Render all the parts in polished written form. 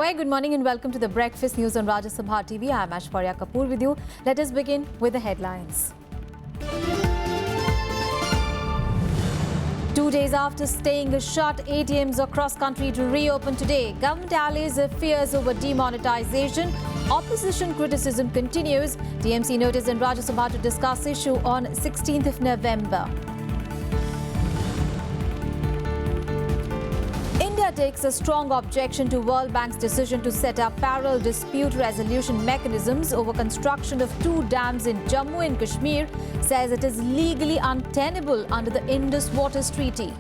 very good morning and welcome to the Breakfast News on Rajya Sabha TV. I am Aishwarya Kapoor with you. Let us begin with the headlines. 2 days after staying shut, ATMs across country to reopen today. Government allies fears over demonetization. Opposition criticism continues. TMC notice in Rajya Sabha to discuss issue on 16th of November. India takes a strong objection to World Bank's decision to set up parallel dispute resolution mechanisms over construction of 2 dams in Jammu and Kashmir, says it is legally untenable under the Indus Waters Treaty.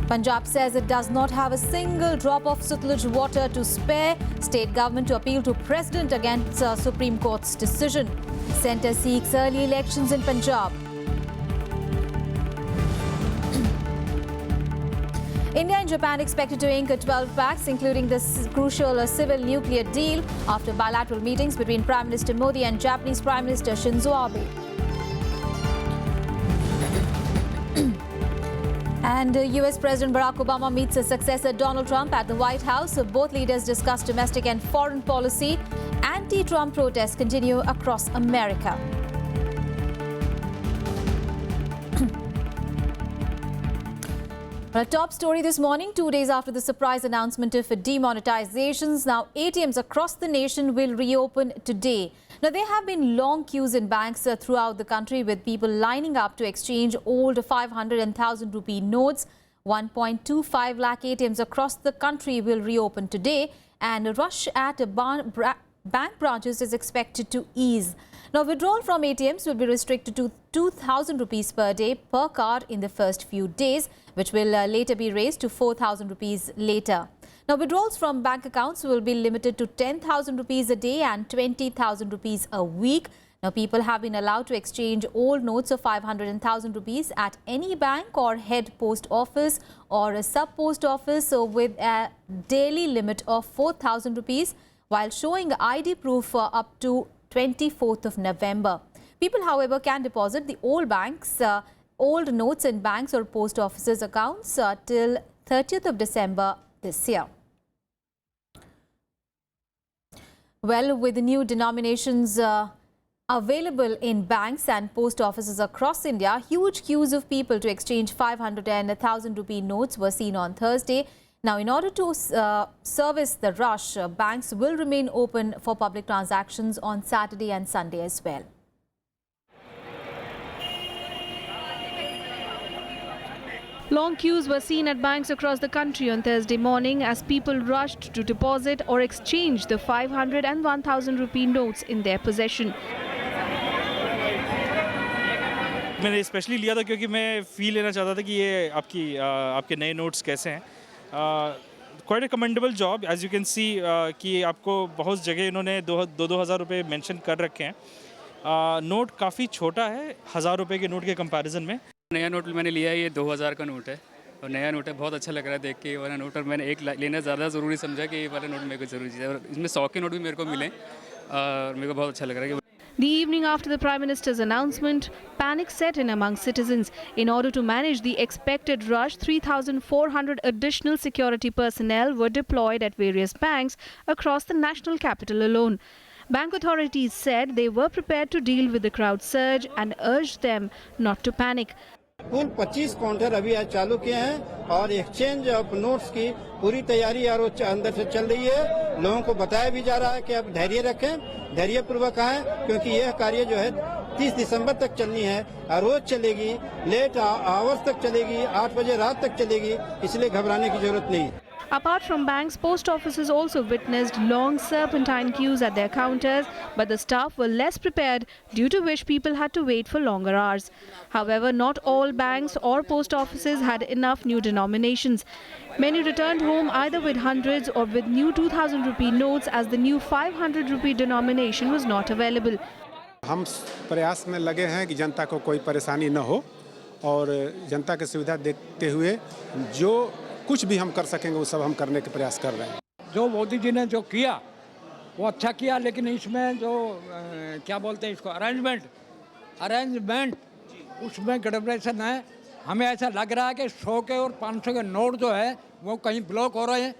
Punjab says it does not have a single drop of Sutlej water to spare. State government to appeal to President against Supreme Court's decision. Centre seeks early elections in Punjab. India and Japan expected to ink 12 pacts, including this crucial civil nuclear deal after bilateral meetings between Prime Minister Modi and Japanese Prime Minister Shinzo Abe. And US President Barack Obama meets his successor Donald Trump at the White House. Both leaders discuss domestic and foreign policy. Anti-Trump protests continue across America. Well, top story this morning, 2 days after the surprise announcement of demonetizations, now ATMs across the nation will reopen today. Now, there have been long queues in banks throughout the country with people lining up to exchange old 500 and 1000 rupee notes. 1.25 lakh ATMs across the country will reopen today, and a rush at bank branches is expected to ease. Now, withdrawal from ATMs will be restricted to 2,000 rupees per day per card in the first few days, which will later be raised to 4,000 rupees later. Now, withdrawals from bank accounts will be limited to 10,000 rupees a day and 20,000 rupees a week. Now, people have been allowed to exchange old notes of 500 and 1,000 rupees at any bank or head post office or a sub post office with a daily limit of 4,000 rupees while showing ID proof for up to 24th of November. People, however, can deposit the old notes in banks or post offices accounts till 30th of December this year. Well, with the new denominations available in banks and post offices across India, huge queues of people to exchange 500 and 1,000 rupee notes were seen on Thursday. Now, in order to service the rush, banks will remain open for public transactions on Saturday and Sunday as well. Long queues were seen at banks across the country on Thursday morning as people rushed to deposit or exchange the 500 and 1,000 rupee notes in their possession. मैंने specially लिया था क्योंकि मैं feel लेना चाहता था कि ये आपके नए नोट्स कैसे हैं. Quite a commendable job as you can see कि आपको बहुत जगह इन्होंने 2,000 रुपये मेंशन कर रखे हैं. नोट काफ़ी छोटा है 1,000 रुपये के नोट के कंपैरिजन में. नया नोट मैंने लिया है, ये 2,000 का नोट है और नया नोट है. बहुत अच्छा लग रहा है देख के ये वाला नोट, और मैंने एक लेना ज़्यादा ज़रूरी समझा कि ये वाला नोट मेरे को ज़रूरी है, और इसमें 100 के नोट भी मेरे को मिले और मेरे को बहुत अच्छा लग रहा है. The evening after the Prime Minister's announcement, panic set in among citizens. In order to manage the expected rush, 3,400 additional security personnel were deployed at various banks across the national capital alone. Bank authorities said they were prepared to deal with the crowd surge and urged them not to panic. कुल 25 counter अभी आज चालू किए हैं और exchange of notes की पूरी तैयारी और अंदर से चल रही है. लोगों को बताया भी जा रहा है कि आप धैर्य रखें, धैर्य पूर्वक आएं, क्योंकि यह कार्य जो है 30 दिसंबर तक चलनी है और रोज चलेगी, लेट आवर्स तक चलेगी, 8 बजे रात तक चलेगी, इसलिए घबराने की जरूरत नहीं. Apart from banks, post offices also witnessed long serpentine queues at their counters, but the staff were less prepared, due to which people had to wait for longer hours. However, not all banks or post offices had enough new denominations. Many returned home either with hundreds or with new 2,000 rupee notes, as the new 500 rupee denomination was not available. हम प्रयास में लगे हैं कि जनता को कोई परेशानी न हो और जनता की सुविधा देखते हुए जो कुछ भी हम कर सकेंगे वो सब हम करने के प्रयास कर रहे हैं. जो मोदी जी ने जो किया वो अच्छा किया, लेकिन इसमें जो क्या बोलते हैं इसको अरेंजमेंट उसमें गड़बड़ेशन है हमें ऐसा लग रहा है कि 100 के और 500 के नोट जो है वो कहीं ब्लॉक हो रहे हैं।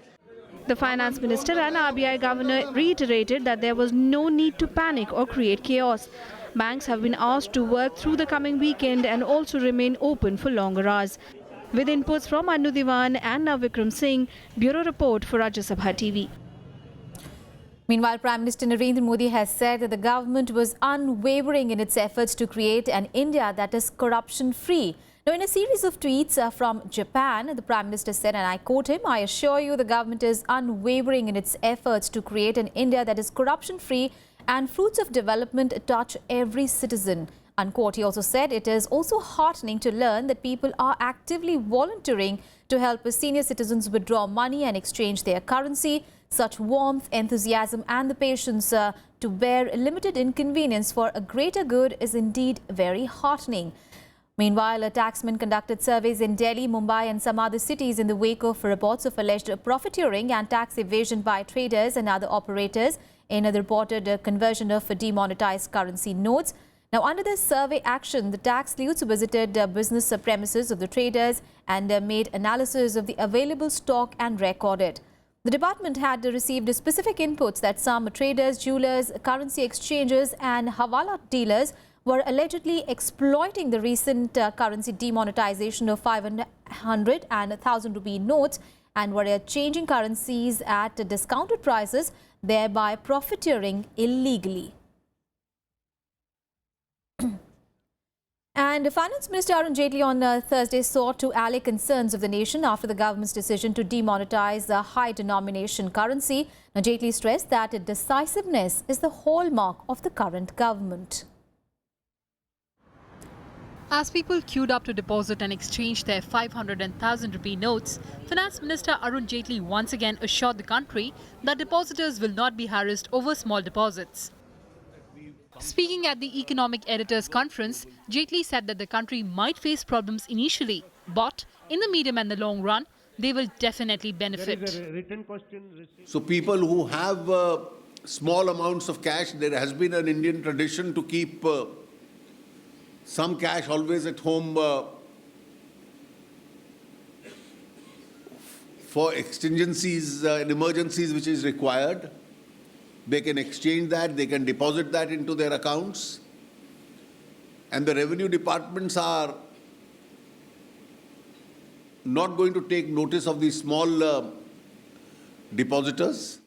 The finance minister and RBI governor reiterated that there was no need to panic or create chaos. Banks have been asked to work through the coming weekend and also remain open for longer hours. With inputs from Anu Diwan and Navikram Singh, Bureau Report for Rajya Sabha TV. Meanwhile, Prime Minister Narendra Modi has said that the government was unwavering in its efforts to create an India that is corruption-free. Now, in a series of tweets from Japan, the Prime Minister said, and I quote him, "I assure you the government is unwavering in its efforts to create an India that is corruption-free and fruits of development touch every citizen." Unquote. He also said it is also heartening to learn that people are actively volunteering to help senior citizens withdraw money and exchange their currency. Such warmth, enthusiasm and the patience to bear limited inconvenience for a greater good is indeed very heartening. Meanwhile, taxmen conducted surveys in Delhi, Mumbai and some other cities in the wake of reports of alleged profiteering and tax evasion by traders and other operators in the reported conversion of demonetized currency notes. Now, under this survey action, the tax sleuths visited business premises of the traders and made analysis of the available stock and recorded. The department had received specific inputs that some traders, jewelers, currency exchanges and hawala dealers were allegedly exploiting the recent currency demonetization of 500 and 1,000 rupee notes and were changing currencies at discounted prices, thereby profiteering illegally. And Finance Minister Arun Jaitley on Thursday sought to allay concerns of the nation after the government's decision to demonetize the high denomination currency. Now, Jaitley stressed that decisiveness is the hallmark of the current government. As people queued up to deposit and exchange their 500 and 1,000 rupee notes, Finance Minister Arun Jaitley once again assured the country that depositors will not be harassed over small deposits. Speaking at the Economic Editors Conference, Jaitley said that the country might face problems initially, but in the medium and the long run, they will definitely benefit. So people who have small amounts of cash, there has been an Indian tradition to keep some cash always at home for exigencies and emergencies which is required. They can exchange that, they can deposit that into their accounts. And the revenue departments are not going to take notice of these small depositors.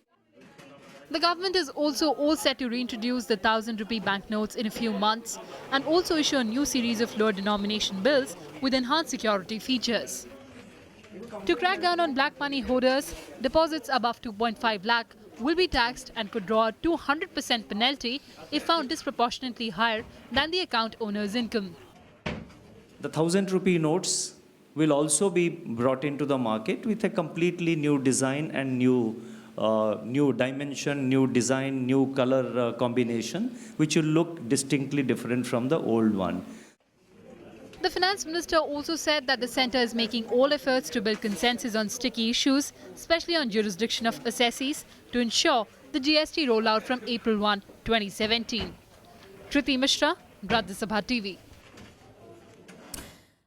The government is also all set to reintroduce the 1,000 rupee banknotes in a few months and also issue a new series of lower denomination bills with enhanced security features. To crack down on black money hoarders, deposits above 2.5 lakh will be taxed and could draw a 200% penalty if found disproportionately higher than the account owner's income. The 1,000 rupee notes will also be brought into the market with a completely new design and new dimension, new design, new color combination, which will look distinctly different from the old one. The Finance Minister also said that the centre is making all efforts to build consensus on sticky issues, especially on jurisdiction of assessees, to ensure the GST rollout from April 1, 2017. Triti Mishra, Rajya Sabha TV.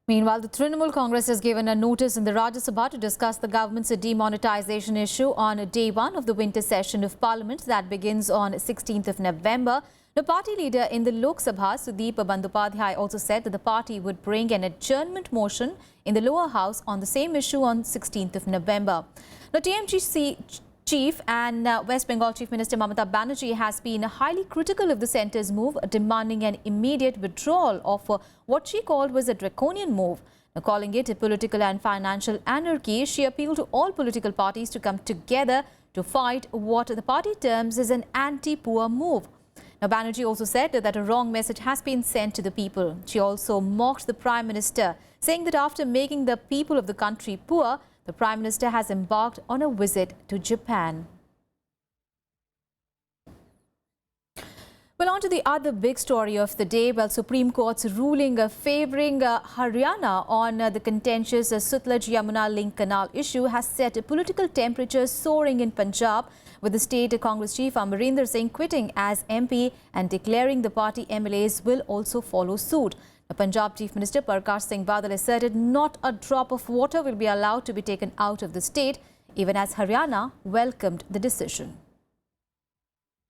Meanwhile, the Trinamool Congress has given a notice in the Rajya Sabha to discuss the government's demonetization issue on day one of the winter session of Parliament that begins on 16th of November. The party leader in the Lok Sabha, Sudeep Bandopadhyay, also said that the party would bring an adjournment motion in the lower house on the same issue on 16th of November. Now, TMGC Chief and West Bengal Chief Minister Mamata Banerjee has been highly critical of the centre's move, demanding an immediate withdrawal of what she called was a draconian move. Now, calling it a political and financial anarchy, she appealed to all political parties to come together to fight what the party terms as an anti-poor move. Now, Banerjee also said that a wrong message has been sent to the people. She also mocked the Prime Minister, saying that after making the people of the country poor, the Prime Minister has embarked on a visit to Japan. Well, on to the other big story of the day. Well, Supreme Court's ruling favouring Haryana on the contentious Sutlej-Yamuna link canal issue has set political temperatures soaring in Punjab, with the state Congress chief Amarinder Singh quitting as MP and declaring the party MLAs will also follow suit. The Punjab Chief Minister Parkash Singh Badal asserted not a drop of water will be allowed to be taken out of the state, even as Haryana welcomed the decision.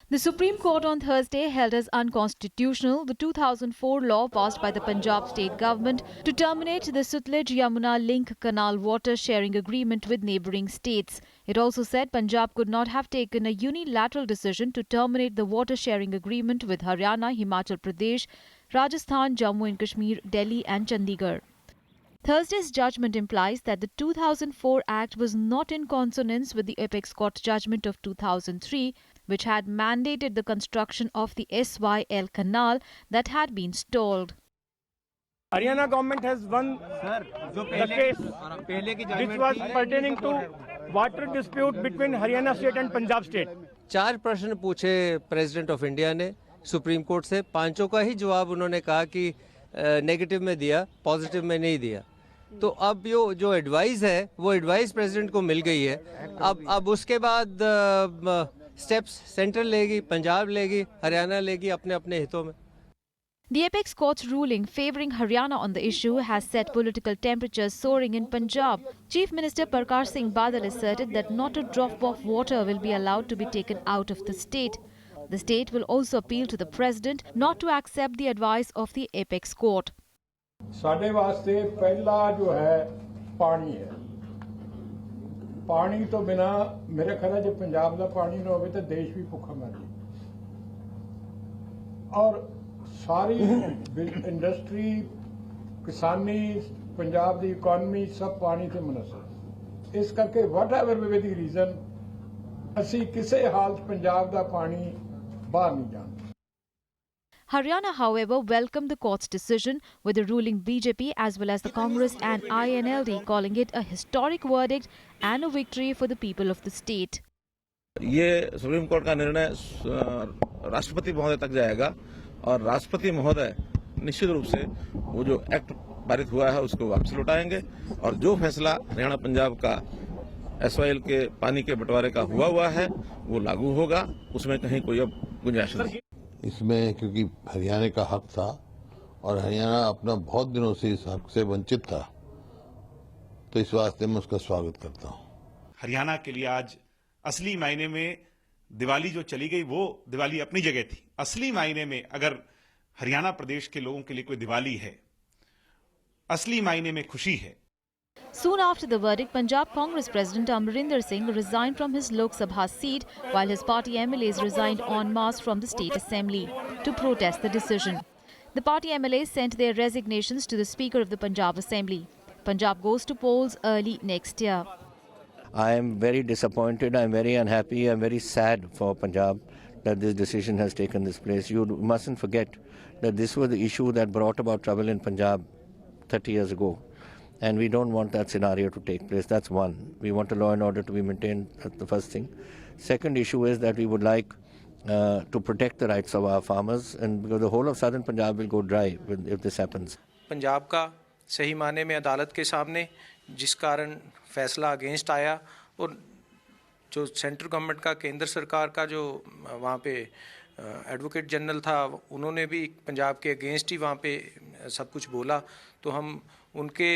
The Supreme Court on Thursday held as unconstitutional the 2004 law passed by the Punjab state government to terminate the Sutlej-Yamuna Link Canal water sharing agreement with neighbouring states. It also said Punjab could not have taken a unilateral decision to terminate the water sharing agreement with Haryana, Himachal Pradesh, Rajasthan, Jammu and Kashmir, Delhi and Chandigarh. Thursday's judgment implies that the 2004 Act was not in consonance with the Apex Court judgment of 2003, which had mandated the construction of the SYL canal that had been stalled. Haryana government has won the case which was pertaining to water dispute between Haryana state and Punjab state. 4 प्रश्न पूछे president of India ने supreme court से, 5 का ही जवाब उन्होंने कहा कि negative में दिया, पॉजिटिव में नहीं दिया। तो अब जो एडवाइस है वो एडवाइस प्रेसिडेंट को मिल गई है। अब उसके बाद स्टेप्स सेंट्रल लेगी, पंजाब लेगी, हरियाणा लेगी अपने अपने हितों में। The Apex Court's ruling favouring Haryana on the issue has set political temperatures soaring in Punjab. Chief Minister Parkash Singh Badal asserted that not a drop of water will be allowed to be taken out of the state. The state will also appeal to the President not to accept the advice of the Apex Court. साडे वास्ते पहला जो है पानी है। पानी तो बिना मेरे ख्याल जो पंजाब का पानी ना होवे तो देश भी भुखा मर जाए। और सारी इंडस्ट्री, किसानी, पंजाब की इकोनॉमी सब पानी से मुनसर। इस करके वट एवर वे दी रीजन असी किसी हालत पंजाब का पानी बाहर नहीं जाना। Haryana, however, welcomed the court's decision, with the ruling BJP as well as the Congress and INLD calling it a historic verdict and a victory for the people of the state. ये supreme court का निर्णय राष्ट्रपति महोदय तक जाएगा और राष्ट्रपति महोदय निश्चित रूप से वो जो एक्ट पारित हुआ है उसको वापस लौटाएंगे और जो फैसला हरियाणा पंजाब का SYL के पानी के बंटवारे का हुआ है वो लागू होगा, उसमें कहीं कोई अब गुंजाइश नहीं। इसमें क्योंकि हरियाणा का हक था और हरियाणा अपना बहुत दिनों से इस हक से वंचित था, तो इस वास्ते मैं उसका स्वागत करता हूँ। हरियाणा के लिए आज असली मायने में दिवाली जो चली गई वो दिवाली अपनी जगह थी। असली मायने में अगर हरियाणा प्रदेश के लोगों के लिए कोई दिवाली है, असली मायने में खुशी है। Soon after the verdict, Punjab Congress President Amarinder Singh resigned from his Lok Sabha seat, while his party MLAs resigned en masse from the State Assembly to protest the decision. The party MLAs sent their resignations to the Speaker of the Punjab Assembly. Punjab goes to polls early next year. I am very disappointed, I am very unhappy, I am very sad for Punjab that this decision has taken this place. You mustn't forget that this was the issue that brought about trouble in Punjab 30 years ago. And we don't want that scenario to take place. That's one. We want the law and order to be maintained. That's the first thing. Second issue is that we would like to protect the rights of our farmers, and because the whole of southern Punjab will go dry if this happens. Punjab का सही माने में अदालत के सामने जिस कारण फैसला अगेंस्ट आया और जो सेंट्रल गवर्नमेंट का, केंद्र सरकार का जो वहाँ पे एडवोकेट जनरल था, उन्होंने भी पंजाब के अगेंस्ट ही वहाँ पे सब कुछ बोला, तो हम उनके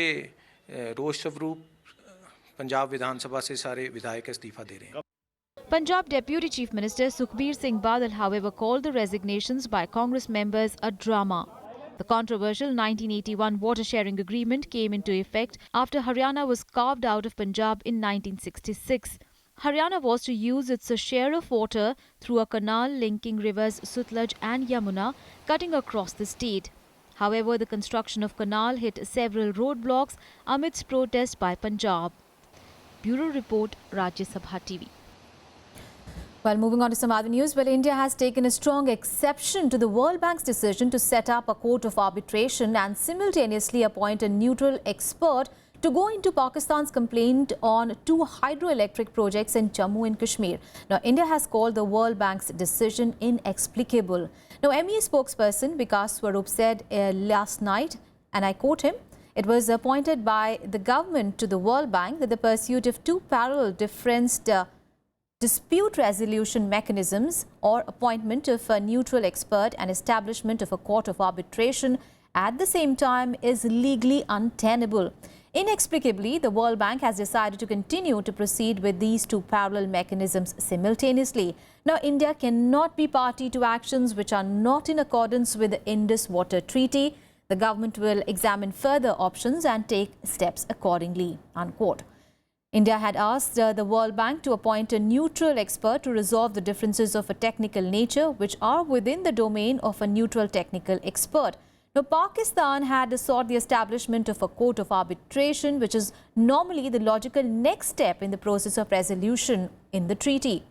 रोष स्वरूप पंजाब विधानसभा से सारे विधायक इस्तीफा दे रहे हैं। Punjab Deputy Chief Minister Sukhbir Singh Badal, however, called the resignations by Congress members a drama. The controversial 1981 water sharing agreement came into effect after Haryana was carved out of Punjab in 1966. Haryana was to use its share of water through a canal linking rivers Sutlej and Yamuna, cutting across the state. However, the construction of canal hit several roadblocks amidst protests by Punjab. Bureau Report, Rajya Sabha TV. Well, moving on to some other news, India has taken a strong exception to the World Bank's decision to set up a court of arbitration and simultaneously appoint a neutral expert to go into Pakistan's complaint on 2 hydroelectric projects in Jammu and Kashmir. Now, India has called the World Bank's decision inexplicable. Now, MEA spokesperson Vikas Swarup said last night, and I quote him, "It was appointed by the government to the World Bank that the pursuit of 2 parallel different dispute resolution mechanisms or appointment of a neutral expert and establishment of a court of arbitration at the same time is legally untenable. Inexplicably, the World Bank has decided to continue to proceed with these two parallel mechanisms simultaneously. Now, India cannot be party to actions which are not in accordance with the Indus Water Treaty. The government will examine further options and take steps accordingly, unquote. India had asked the World Bank to appoint a neutral expert to resolve the differences of a technical nature which are within the domain of a neutral technical expert. Now, Pakistan had sought the establishment of a court of arbitration, which is normally the logical next step in the process of resolution in the treaty.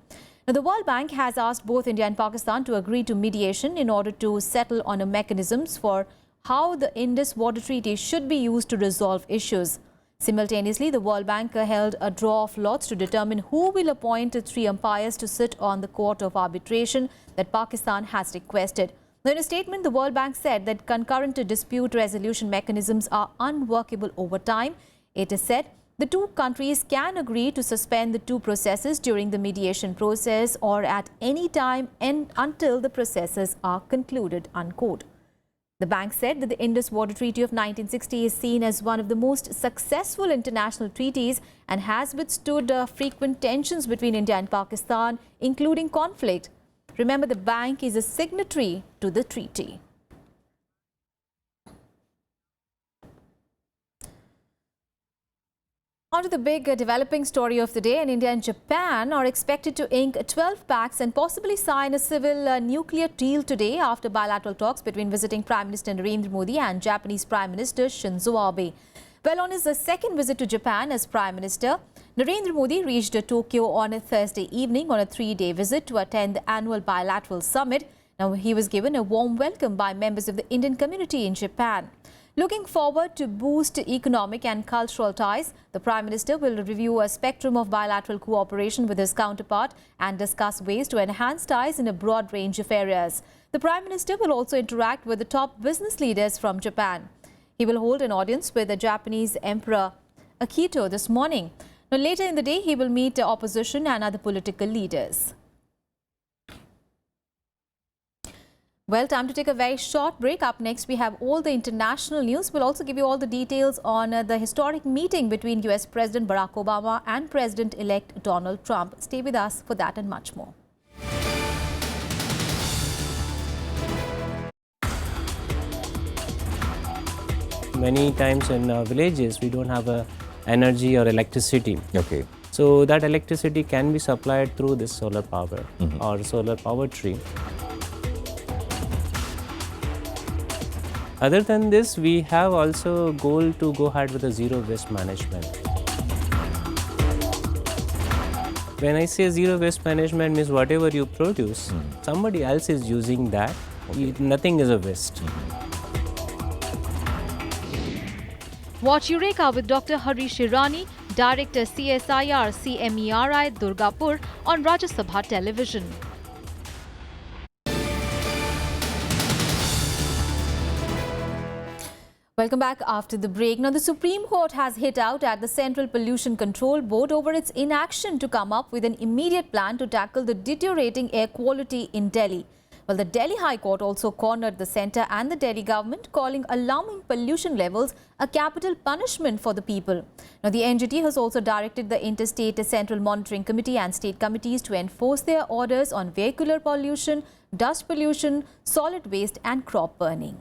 Now, the World Bank has asked both India and Pakistan to agree to mediation in order to settle on a mechanisms for how the Indus Water Treaty should be used to resolve issues. Simultaneously, the World Bank held a draw of lots to determine who will appoint 3 umpires to sit on the court of arbitration that Pakistan has requested. Now, in a statement, the World Bank said that concurrent dispute resolution mechanisms are unworkable over time. It is said the two countries can agree to suspend the two processes during the mediation process or at any time and until the processes are concluded, unquote. The bank said that the Indus Water Treaty of 1960 is seen as one of the most successful international treaties and has withstood frequent tensions between India and Pakistan, including conflict. Remember, the bank is a signatory to the treaty. On to the big developing story of the day, and India and Japan are expected to ink 12 pacts and possibly sign a civil nuclear deal today after bilateral talks between visiting Prime Minister Narendra Modi and Japanese Prime Minister Shinzo Abe. Well, on his second visit to Japan as Prime Minister, Narendra Modi reached Tokyo on a Thursday evening on a 3-day visit to attend the annual bilateral summit. Now, he was given a warm welcome by members of the Indian community in Japan. Looking forward to boost economic and cultural ties, the Prime Minister will review a spectrum of bilateral cooperation with his counterpart and discuss ways to enhance ties in a broad range of areas. The Prime Minister will also interact with the top business leaders from Japan. He will hold an audience with the Japanese Emperor Akihito this morning. Now, later in the day, he will meet the opposition and other political leaders. Well, time to take a very short break. Up next, we have all the international news. We'll also give you all the details on the historic meeting between US President Barack Obama and President-elect Donald Trump. Stay with us for that and much more. Many times in villages, we don't have energy or electricity. Okay. So that electricity can be supplied through this solar power or solar power tree. Other than this, we have also a goal to go ahead with a zero waste management. When I say zero waste management means whatever you produce, somebody else is using that. Nothing is a waste. Watch Eureka with Dr. Harish Irani, Director CSIR CMERI Durgapur on Rajya Sabha Television. Welcome back after the break. Now, the Supreme Court has hit out at the Central Pollution Control Board over its inaction to come up with an immediate plan to tackle the deteriorating air quality in Delhi. Well, the Delhi High Court also cornered the centre and the Delhi government, calling alarming pollution levels a capital punishment for the people. Now, the NGT has also directed the Interstate Central Monitoring Committee and state committees to enforce their orders on vehicular pollution, dust pollution, solid waste and crop burning.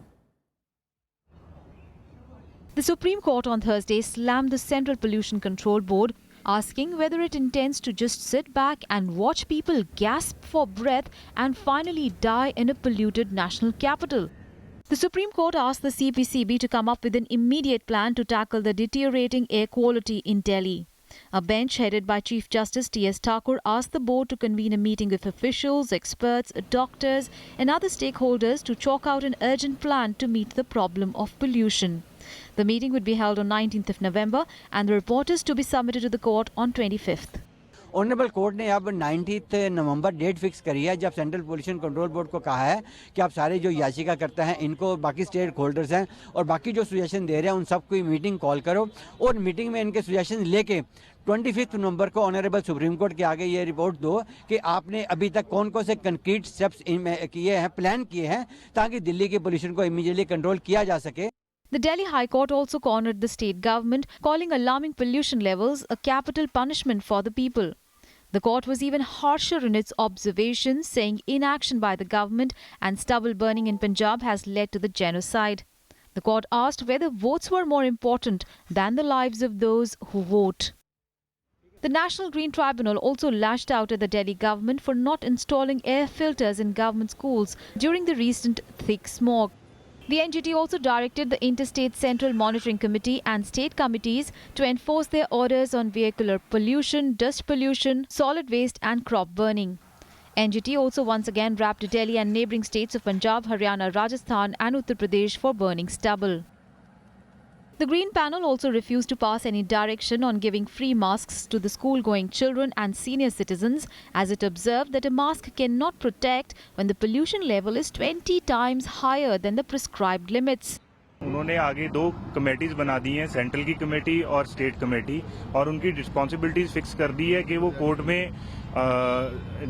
The Supreme Court on Thursday slammed the Central Pollution Control Board, asking whether it intends to just sit back and watch people gasp for breath and finally die in a polluted national capital. The Supreme Court asked the CPCB to come up with an immediate plan to tackle the deteriorating air quality in Delhi. A bench headed by Chief Justice T.S. Thakur asked the board to convene a meeting with officials, experts, doctors and other stakeholders to chalk out an urgent plan to meet the problem of pollution. The meeting would be held on 19th of November and the report is to be submitted to the court on 25th. Honourable court ने अब 19 नवंबर date fix करी है, जब central pollution control board को कहा है कि आप सारे जो याचिका करते हैं इनको, बाकी स्टेक होल्डर्स हैं और बाकी जो सुजेशन दे रहे हैं उन सबको मीटिंग कॉल करो और मीटिंग में इनके सुजेशन लेके 25 नवंबर को ऑनरेबल सुप्रीम कोर्ट के आगे ये रिपोर्ट दो कि आपने अभी तक कौन कौन से कंक्रीट स्टेप्स किए हैं, प्लान किए हैं, ताकि दिल्ली के पोल्यूशन को इमीडिएटली कंट्रोल किया जा सके। The Delhi High Court also cornered the state government, calling alarming pollution levels a capital punishment for the people. The court was even harsher in its observations, saying inaction by the government and stubble burning in Punjab has led to the genocide. The court asked whether votes were more important than the lives of those who vote. The National Green Tribunal also lashed out at the Delhi government for not installing air filters in government schools during the recent thick smog. The NGT also directed the Interstate Central Monitoring Committee and state committees to enforce their orders on vehicular pollution, dust pollution, solid waste and crop burning. NGT also once again rapped Delhi and neighbouring states of Punjab, Haryana, Rajasthan and Uttar Pradesh for burning stubble. The Green Panel also refused to pass any direction on giving free masks to the school-going children and senior citizens, as it observed that a mask cannot protect when the pollution level is 20 times higher than the prescribed limits. उन्होंने आगे 2 committees बना दी हैं, central की committee और state committee, और उनकी responsibilities fix कर दी है कि वो कोर्ट में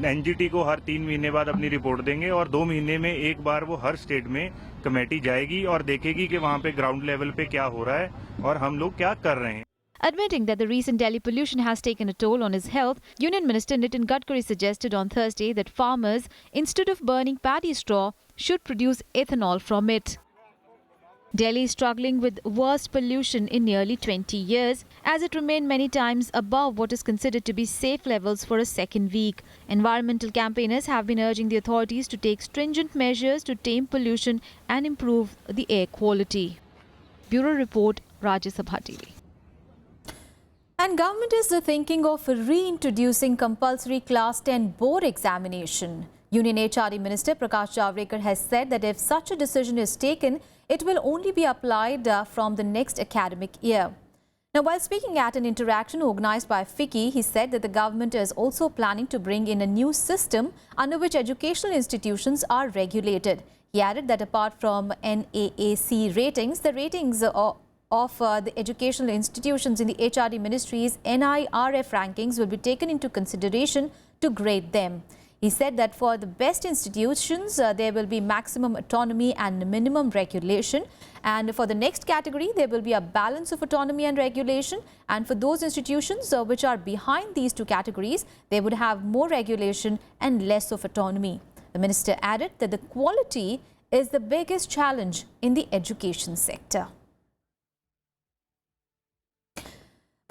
एनजीटी को हर 3 महीने बाद अपनी रिपोर्ट देंगे और 2 महीने में एक बार वो हर स्टेट में कमेटी जाएगी और देखेगी कि वहाँ पे ग्राउंड लेवल पे क्या हो रहा है और हम लोग क्या कर रहे हैं. Admitting that the recent Delhi pollution has taken a toll on his health, Union Minister Nitin Gadkari suggested on Thursday that farmers, instead of burning paddy straw, should produce ethanol from it. Delhi is struggling with worst pollution in nearly 20 years, as it remained many times above what is considered to be safe levels for a second week. Environmental campaigners have been urging the authorities to take stringent measures to tame pollution and improve the air quality. Bureau Report, Rajya Sabha TV. And government is thinking of reintroducing compulsory Class 10 board examination. Union HRD Minister Prakash Javadekar has said that if such a decision is taken, it will only be applied from the next academic year. Now, while speaking at an interaction organized by FICCI, he said that the government is also planning to bring in a new system under which educational institutions are regulated. He added that apart from NAAC ratings, the ratings of the educational institutions in the HRD ministry's NIRF rankings will be taken into consideration to grade them. He said that for the best institutions, there will be maximum autonomy and minimum regulation. And for the next category, there will be a balance of autonomy and regulation. And for those institutions which are behind these 2 categories, they would have more regulation and less of autonomy. The minister added that the quality is the biggest challenge in the education sector.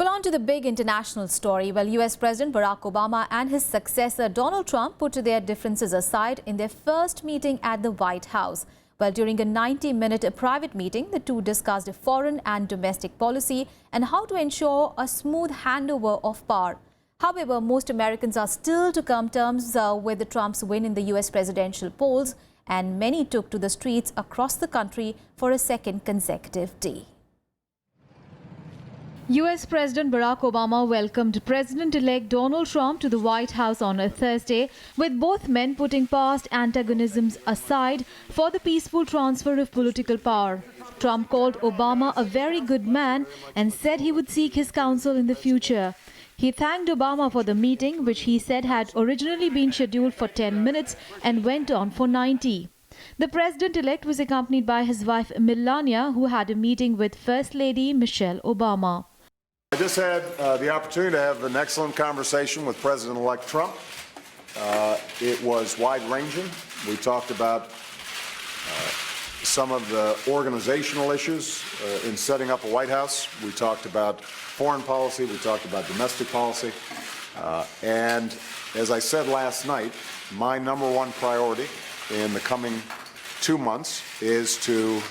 Well, on to the big international story. Well, US President Barack Obama and his successor Donald Trump put their differences aside in their first meeting at the White House. Well, during a 90-minute private meeting, the two discussed foreign and domestic policy and how to ensure a smooth handover of power. However, most Americans are still to come to terms with Trump's win in the US presidential polls, and many took to the streets across the country for a second consecutive day. US President Barack Obama welcomed President-elect Donald Trump to the White House on a Thursday, with both men putting past antagonisms aside for the peaceful transfer of political power. Trump called Obama a very good man and said he would seek his counsel in the future. He thanked Obama for the meeting, which he said had originally been scheduled for 10 minutes and went on for 90. The president-elect was accompanied by his wife Melania, who had a meeting with First Lady Michelle Obama. I just had the opportunity to have an excellent conversation with President-elect Trump. It was wide-ranging. We talked about some of the organizational issues in setting up a White House. We talked about foreign policy. We talked about domestic policy. And as I said last night, my #1 priority in the coming 2 months is to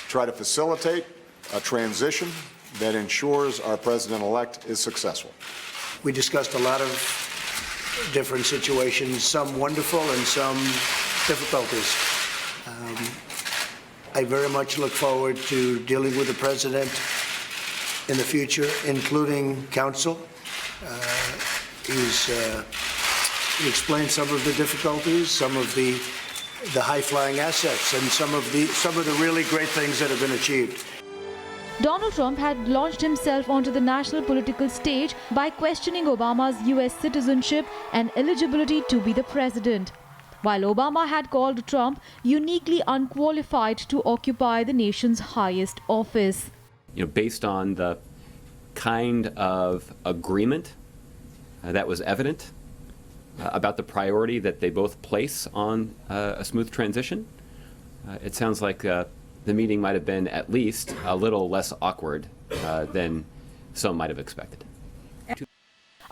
try to facilitate a transition that ensures our president-elect is successful. We discussed a lot of different situations, some wonderful and some difficulties. I very much look forward to dealing with the president in the future, including counsel. he explained some of the difficulties, some of the high-flying assets, and some of the really great things that have been achieved. Donald Trump had launched himself onto the national political stage by questioning Obama's US citizenship and eligibility to be the president, while Obama had called Trump uniquely unqualified to occupy the nation's highest office. Based on the kind of agreement that was evident about the priority that they both place on a smooth transition, it sounds like the meeting might have been at least a little less awkward than some might have expected.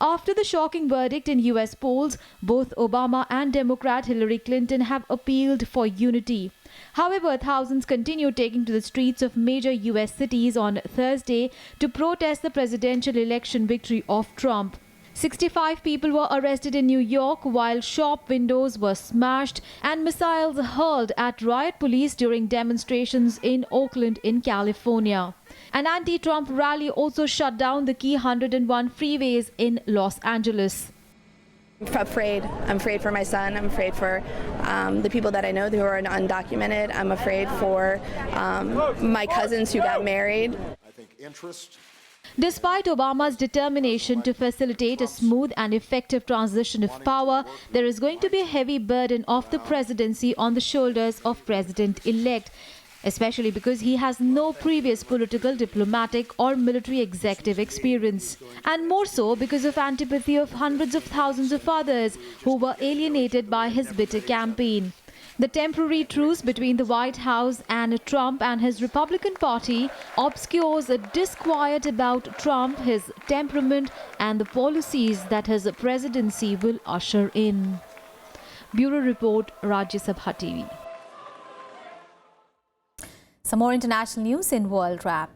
After the shocking verdict in US polls, both Obama and Democrat Hillary Clinton have appealed for unity. However, thousands continue taking to the streets of major US cities on Thursday to protest the presidential election victory of Trump. 65 people were arrested in New York while shop windows were smashed and missiles hurled at riot police during demonstrations in Oakland in California. An anti-Trump rally also shut down the key 101 freeways in Los Angeles. I'm afraid for my son. I'm afraid for the people that I know who are undocumented. I'm afraid for my cousins who got married. I think interest. Despite Obama's determination to facilitate a smooth and effective transition of power, there is going to be a heavy burden of the presidency on the shoulders of President-elect, especially because he has no previous political, diplomatic or military executive experience, and more so because of antipathy of hundreds of thousands of others who were alienated by his bitter campaign. The temporary truce between the White House and Trump and his Republican Party obscures a disquiet about Trump, his temperament and the policies that his presidency will usher in. Bureau Report, Rajya Sabha TV. Some more international news in World Wrap.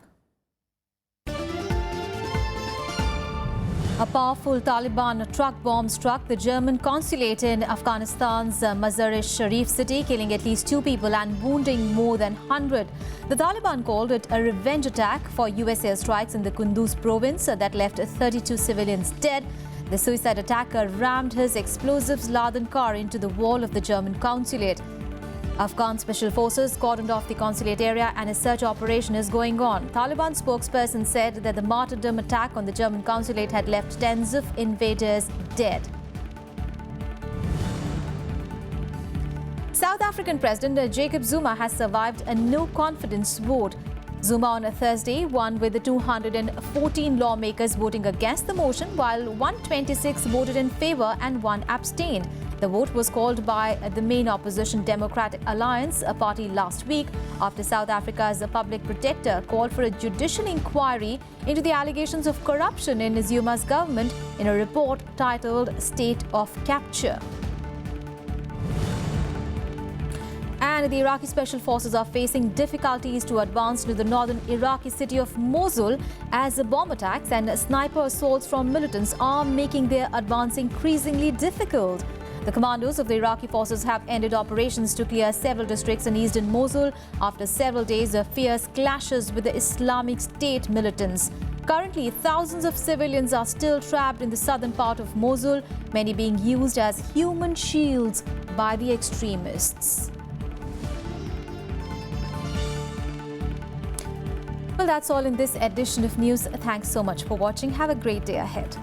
A powerful Taliban truck bomb struck the German consulate in Afghanistan's Mazar-e-Sharif city, killing at least 2 people and wounding more than 100. The Taliban called it a revenge attack for US airstrikes in the Kunduz province that left 32 civilians dead. The suicide attacker rammed his explosives-laden car into the wall of the German consulate. Afghan special forces cordoned off the consulate area and a search operation is going on. Taliban spokesperson said that the martyrdom attack on the German consulate had left tens of invaders dead. South African President Jacob Zuma has survived a no-confidence vote. Zuma on a Thursday won with the 214 lawmakers voting against the motion, while 126 voted in favour and 1 abstained. The vote was called by the main opposition Democratic Alliance, a party, last week after South Africa's public protector called for a judicial inquiry into the allegations of corruption in Zuma's government in a report titled State of Capture. And the Iraqi special forces are facing difficulties to advance to the northern Iraqi city of Mosul as bomb attacks and sniper assaults from militants are making their advance increasingly difficult. The commandos of the Iraqi forces have ended operations to clear several districts in eastern Mosul after several days of fierce clashes with the Islamic State militants. Currently, thousands of civilians are still trapped in the southern part of Mosul, many being used as human shields by the extremists. Well, that's all in this edition of news. Thanks so much for watching. Have a great day ahead.